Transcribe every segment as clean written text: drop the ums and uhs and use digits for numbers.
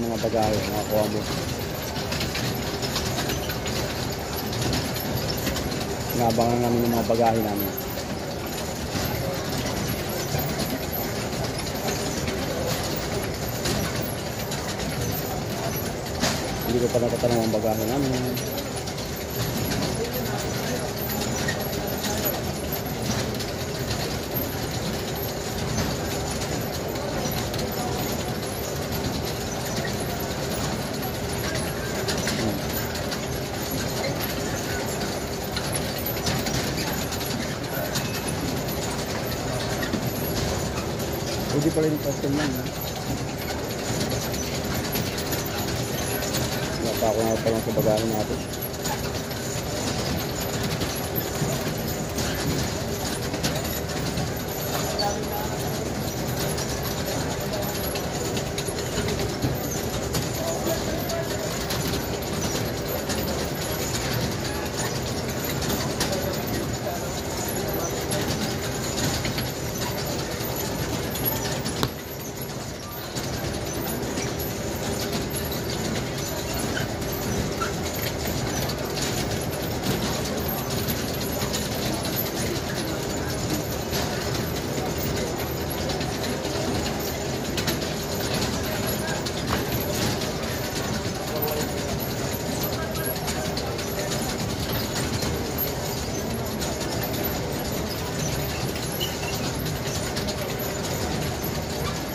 mga bagahe, nakakuha mo. Inabangan namin yung mga bagahe namin. Hindi ko pa natatanong ang bagahe namin. Pwede pala yung custom yan, ha? Napako nga pa lang sa bagahe natin.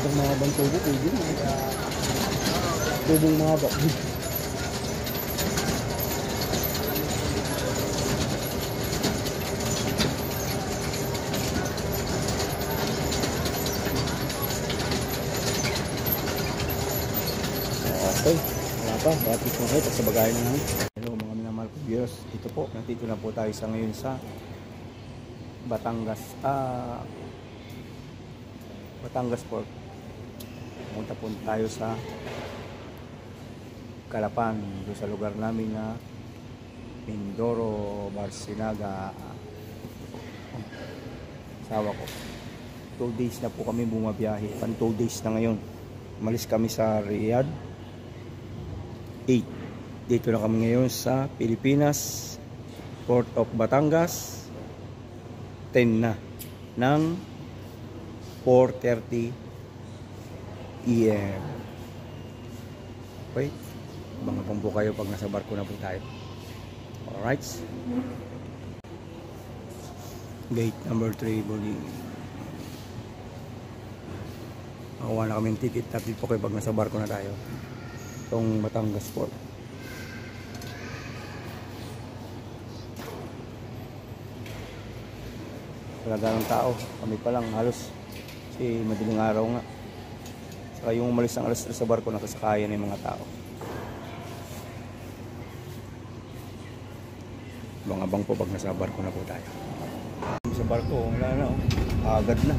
Itong mga bang tubo, pwede na. Tubong mga bak. Okay, wala pa. Batis mo kayo sa bagahe na namin. Hello mga minamahal ko viewers. Ito po, nandito na po tayo sa ngayon sa Batangas. Batangas Port. Pumunta po tayo sa Calapan, doon sa lugar namin na Mindoro, Barcinaga. Sawa ko. 2 days na po kami bumabiyahe. 2 days na ngayon. Umalis kami sa Riyadh 8. Dito na kami ngayon sa Pilipinas, Port of Batangas 10 na ng 4:30 AM. Okay, abang-abang po kayo pag nasa barko na po tayo. Alright, gate number 3 boarding. Makuha na kami yung ticket. Tapos po kayo pag nasa barko na tayo, itong Batangas Port. Talaga ng tao, kami pa lang halos kasi madaling araw nga. Saka yung umalis ng alas 3 sa barko, nakasakayan na yung mga tao. Abang-abang po pag nasa barko na po tayo. Sa barko, wala na, agad na.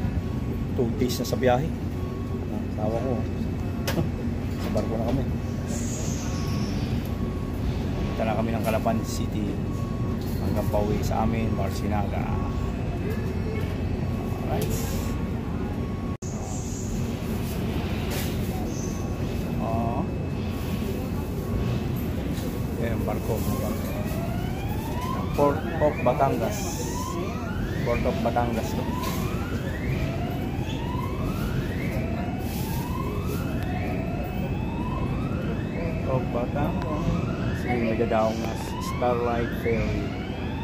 2 days na sa biyahe. Tawa ko, sa barko na kami. Punta na kami ng Calapan City hanggang pauwi sa amin, Barcinaga. Alright. Barko. Port of Batangas. Port of Batangas. Of Batangas. Sige, may dadaong na Starlight Ferry.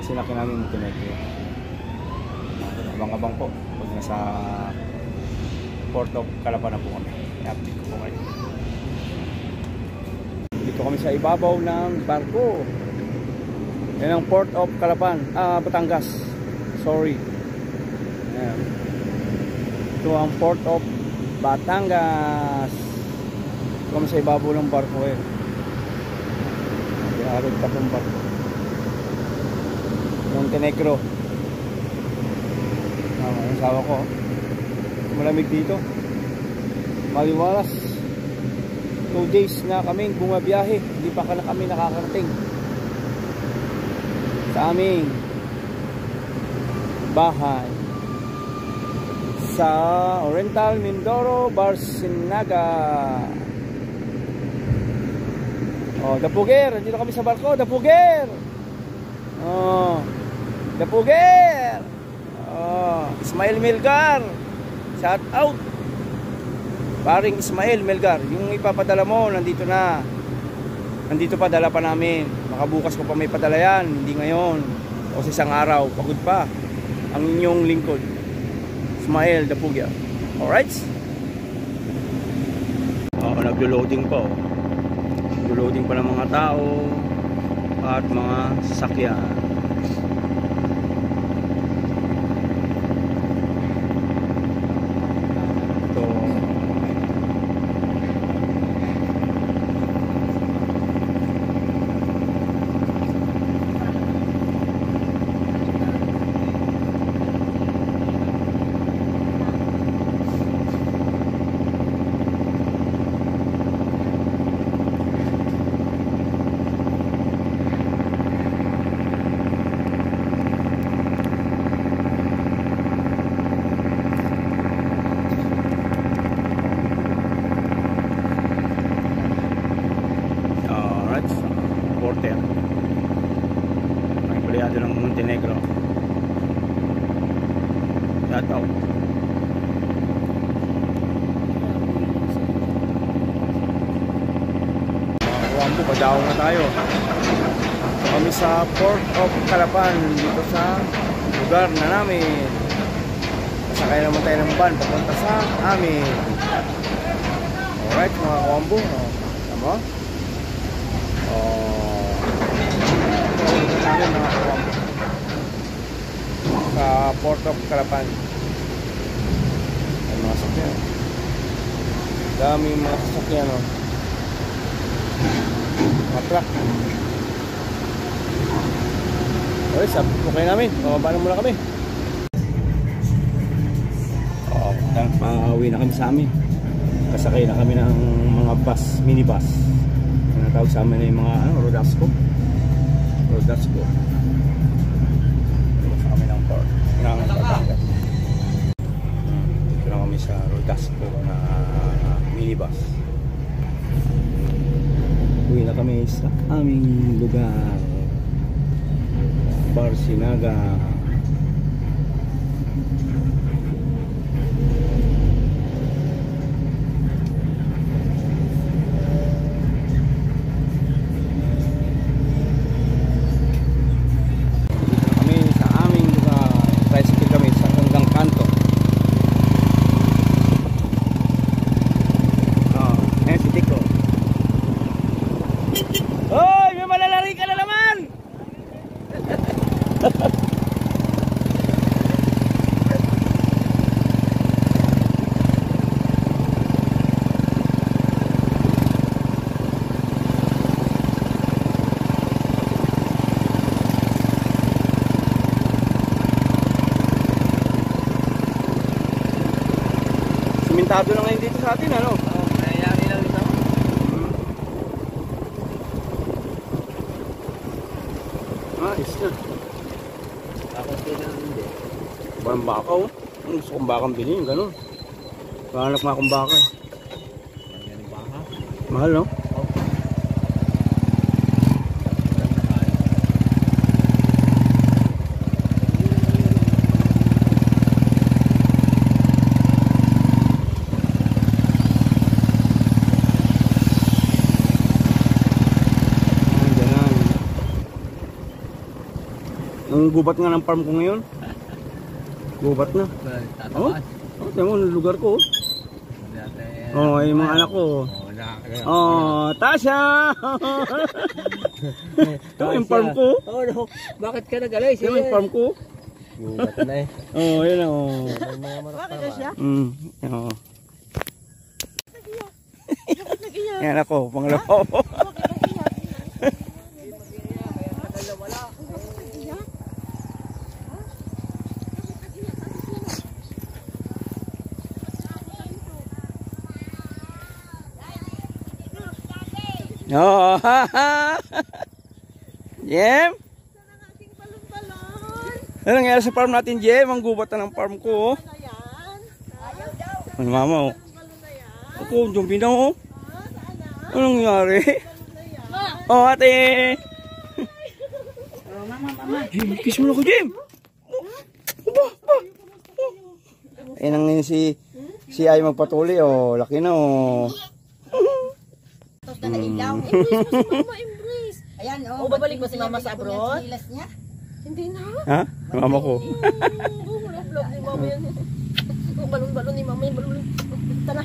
Sinaki namin yung Montenegro. Abang-abang po pag nasa Port of Calapan na po kami. I-update ko po kayo. Dito kami sa ibabaw ng barko. Yan ang Port of Calapan, Batangas. Sorry. Ayan. Ito ang Port of Batangas. Dito kami sa ibabaw ng barko eh. Harod ka ng barko. Montenegro. Ang asawa ko. Malamig dito. Maliwalas. 2 days na kaming bumabiyahe, hindi pa kami nakakarating sa aming bahay sa Oriental Mindoro, Barcinaga. Oh, Dapuger, dito kami sa barko, Dapuger. Oh, Dapuger. Oh, Ismail Melgar. Shout out. Paring Ismail Melgar, yung ipapadala mo nandito na. Nandito pa, dala pa namin. Baka bukas ko pa may padala yan, hindi ngayon. O sa isang araw, pagod pa. Ang inyong lingkod, Ismail Dapuger. Alright? Naglo-loading pa. Naglo-loading pa ng mga tao at mga sasakyan. Empleyado ng Montenegro. Shout out. Wambo, padaong na tayo. Kami sa Port of Calapan, dito sa lugar na namin. Sakay naman tayo ng van papunta sa amin. Alright mga Wambo, tama? Sa Port of Calapan ay mga sasakyan, daming mga sasakyan, no? Mga truck. Okay, okay namin, bababa na muna kami. Pauwi na kami sa amin. Kasakay na kami ng mga bus, minibus. Ang natawag sa amin ay mga Rodasco. Rodasco. Dito na kami sa Rodasco na minibus. Uwi na kami sa aming lugar, Barcinaga. Simentado na ngayon dito sa atin, ano? Oo, nangyayari lang dito. Ayos na. Bakit din ang hindi? Parang baka, oh. Gusto kong bakang bilhin, gano'n. Pahanap nga akong baka. Mahal, no? Ang gubat nga ng farm ko ngayon. Gubat na. Oh, tingnan mo yung lugar ko. Oh, yung mga anak ko. Oh, Tasha! Ito yung farm ko. Oh, no. Bakit ka nag-alay? Ito yung farm ko. Gubat na eh. Oh, yun oh. Bakit na siya? Oh. Yan ako, pangalawa po. Oh, Jem? Ano nangyari sa farm natin, Jem? Ang gubat na ng farm ko, oh. Ano mama, oh. Ako, jumpin na, oh. Anong nangyari? Oh, ate! Oh, mama. Jim, kiss mo na ko, Jim! Ayan ang yun si ay magpatuloy, oh. Laki na, oh. Tapos na ilaw. Mama, embrace. Ayan, O, babalik ba si mama sa abroad? Hilas niya. Hindi na. Ha? Mama ko. Love ni mama yan. Balon-balon ni mama yan. Balon. Tara.